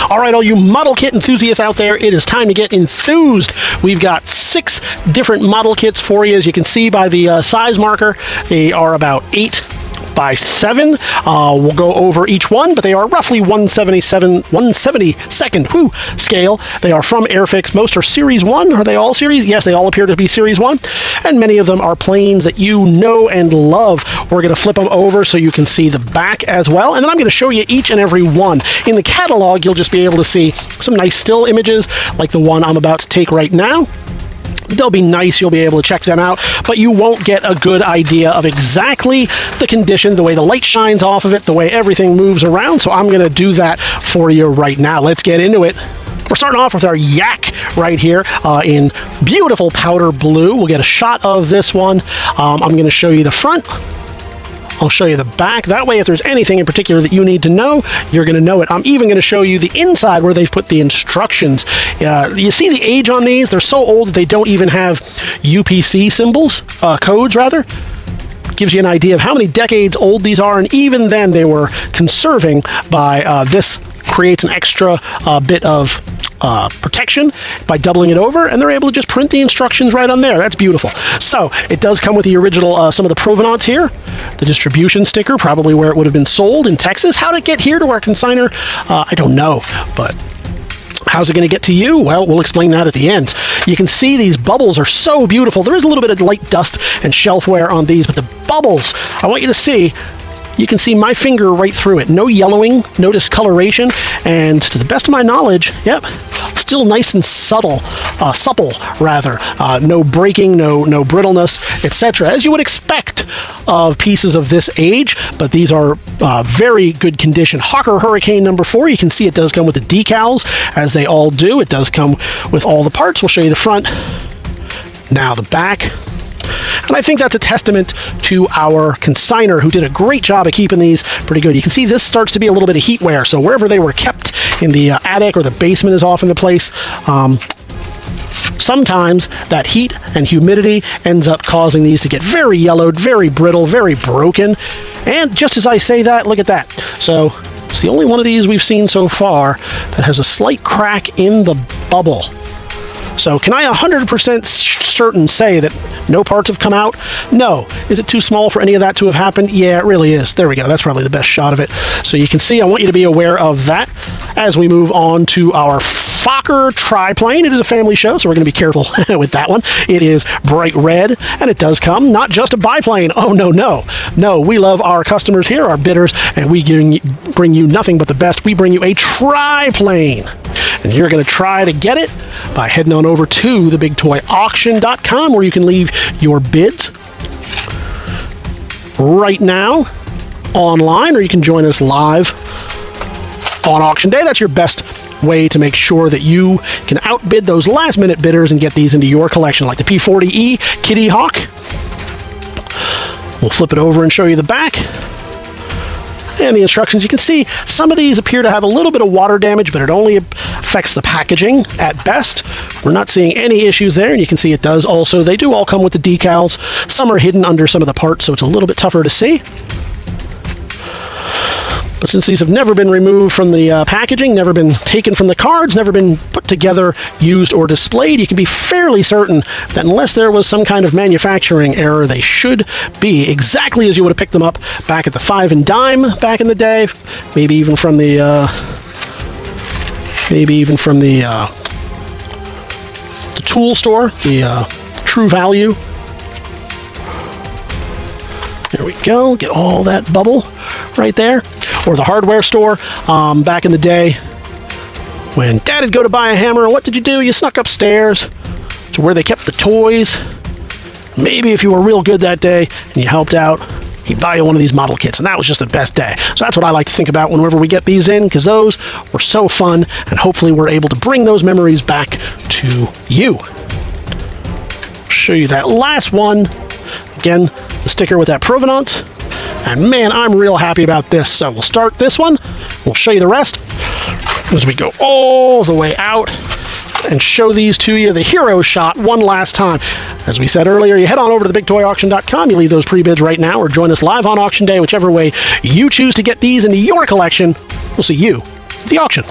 All right, all you model kit enthusiasts out there, it is time to get enthused. We've got 6 different model kits for you. As you can see by the size marker, they are about 8 by 7. We'll go over each one, but they are roughly 1/72nd scale. They are from Airfix. Most are Series 1. Are they all Series? Yes, they all appear to be Series 1. And many of them are planes that you know and love. We're going to flip them over so you can see the back as well. And then I'm going to show you each and every one. In the catalog, you'll just be able to see some nice still images like the one I'm about to take right now. They'll be nice, you'll be able to check them out, but you won't get a good idea of exactly the condition, the way the light shines off of it, the way everything moves around, so I'm going to do that for you right now. Let's get into it. We're starting off with our Yak right here in beautiful powder blue. We'll get a shot of this one. I'm going to show you the front. I'll show you the back. That way, if there's anything in particular that you need to know, you're going to know it. I'm even going to show you the inside where they've put the instructions. You see the age on these? They're so old that they don't even have UPC symbols, codes rather. Gives you an idea of how many decades old these are, and even then they were conserving by this creates an extra bit of protection by doubling it over, and they're able to just print the instructions right on there. That's beautiful. So it does come with the original, some of the provenance here, the distribution sticker, probably where it would have been sold in Texas. How did it get here to our consignor? I don't know, but how's it going to get to you? Well, we'll explain that at the end. You can see these bubbles are so beautiful. There is a little bit of light dust and shelf wear on these, but the bubbles, I want you to see, you can see my finger right through it. No yellowing, no discoloration, and to the best of my knowledge, yep, still nice and supple rather. No breaking, no brittleness, etc. As you would expect of pieces of this age, but these are very good condition. Hawker Hurricane number 4, you can see it does come with the decals, as they all do. It does come with all the parts. We'll show you the front. Now the back. And I think that's a testament to our consignor, who did a great job of keeping these pretty good. You can see this starts to be a little bit of heat wear, so wherever they were kept in the attic or the basement is off in the place, sometimes that heat and humidity ends up causing these to get very yellowed, very brittle, very broken. And just as I say that, look at that. So it's the only one of these we've seen so far that has a slight crack in the bubble. So can I 100% certain say that no parts have come out? No. Is it too small for any of that to have happened? Yeah, it really is. There we go. That's probably the best shot of it. So you can see, I want you to be aware of that as we move on to our Focke triplane. It is a family show, so we're going to be careful with that one. It is bright red, and it does come not just a biplane. Oh, no, no. No, we love our customers here, our bidders, and we bring you nothing but the best. We bring you a triplane. And you're going to try to get it by heading on over to TheBigToyAuction.com, where you can leave your bids right now online, or you can join us live on auction day. That's your best way to make sure that you can outbid those last minute bidders and get these into your collection, like the P40E Kitty Hawk. We'll flip it over and show you the back and the instructions. You can see some of these appear to have a little bit of water damage, but it only affects the packaging at best. We're not seeing any issues there, and you can see it does also. They do all come with the decals. Some are hidden under some of the parts, so it's a little bit tougher to see. But since these have never been removed from the packaging, never been taken from the cards, never been put together, used, or displayed, you can be fairly certain that unless there was some kind of manufacturing error, they should be exactly as you would have picked them up back at the 5 and dime back in the day, maybe even from the tool store, the True Value. There we go. Get all that bubble right there. Or the hardware store back in the day when Dad'd go to buy a hammer, and what did you do? You snuck upstairs to where they kept the toys. Maybe if you were real good that day and you helped out, he'd buy you one of these model kits, and that was just the best day. So that's what I like to think about whenever we get these in, because those were so fun, and hopefully we're able to bring those memories back to you. Show you that last one. Again, the sticker with that provenance. And man, I'm real happy about this. So we'll start this one. We'll show you the rest as we go all the way out and show these to you, the hero shot, one last time. As we said earlier, you head on over to TheBigToyAuction.com. You leave those pre-bids right now, or join us live on auction day, whichever way you choose to get these into your collection. We'll see you at the auction.